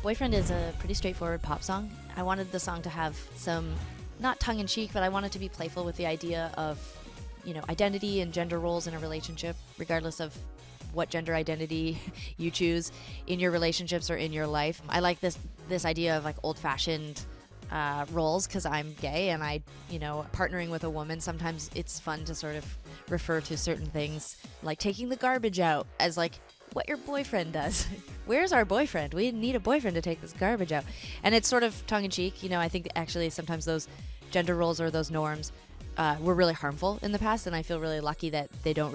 Boyfriend is a pretty straightforward pop song. I wanted the song to have some, not tongue-in-cheek, but I wanted to be playful with the idea of, identity and gender roles in a relationship, regardless of what gender identity you choose in your relationships or in your life. I like this idea of like old-fashioned roles because I'm gay and partnering with a woman, sometimes it's fun to sort of refer to certain things like taking the garbage out as like what your boyfriend does. Where's our boyfriend? We need a boyfriend to take this garbage out. And it's sort of tongue-in-cheek. I think actually sometimes those gender roles or those norms were really harmful in the past, and I feel really lucky that they don't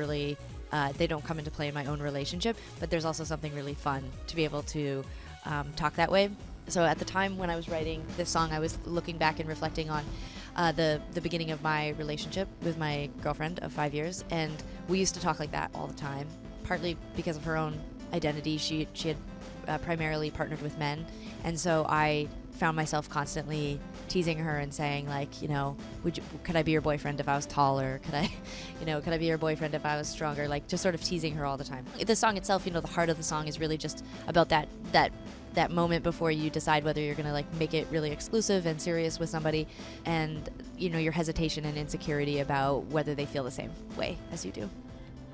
come into play in my own relationship. But there's also something really fun to be able to talk that way. So at the time when I was writing this song, I was looking back and reflecting on the beginning of my relationship with my girlfriend of 5 years, and we used to talk like that all the time, partly because of her own identity. She had primarily partnered with men, and so I found myself constantly teasing her and saying like, could I be your boyfriend if I was taller? Could I be your boyfriend if I was stronger? Like just sort of teasing her all the time. The song itself, the heart of the song is really just about that moment before you decide whether you're gonna like make it really exclusive and serious with somebody, and your hesitation and insecurity about whether they feel the same way as you do.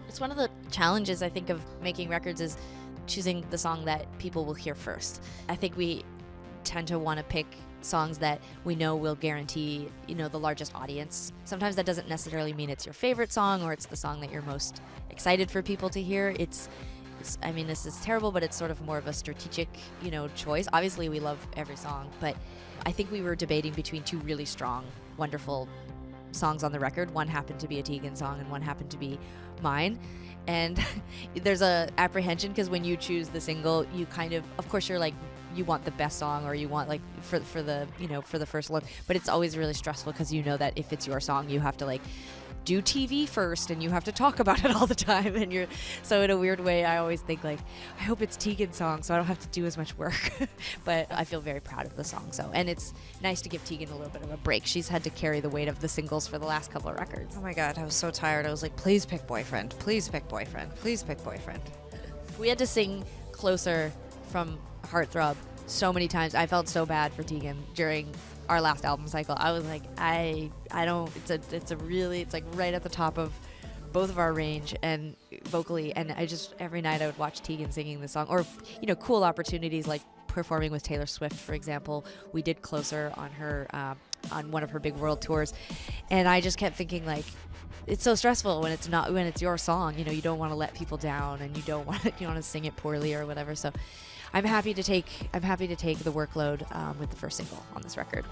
It's one of the challenges, I think, of making records is choosing the song that people will hear first. I think we tend to want to pick songs that we know will guarantee, the largest audience. Sometimes that doesn't necessarily mean it's your favorite song or it's the song that you're most excited for people to hear. This is terrible, but it's sort of more of a strategic, choice. Obviously, we love every song, but I think we were debating between two really strong, wonderful songs on the record. One happened to be a Tegan song and one happened to be mine. And there's a apprehension because when you choose the single, you kind of course you're like, you want the best song or you want like for the first look, but it's always really stressful because that if it's your song, you have to like do TV first and you have to talk about it all the time, and so in a weird way I always think like, I hope it's Tegan's song so I don't have to do as much work. But I feel very proud of the song, and it's nice to give Tegan a little bit of a break. She's had to carry the weight of the singles for the last couple of records. Oh my god, I was so tired. I was like, please pick Boyfriend, please pick Boyfriend, please pick Boyfriend. We had to sing Closer from Heartthrob so many times. I felt so bad for Tegan during our last album cycle. I was like, I don't, it's like right at the top of both of our range and vocally, and every night I would watch Tegan singing this song, or cool opportunities like performing with Taylor Swift, for example. We did Closer on her on one of her big world tours, and I just kept thinking like, it's so stressful when it's your song. You don't want to let people down, and you don't want to sing it poorly or whatever. So I'm happy to take the workload with the first single on this record.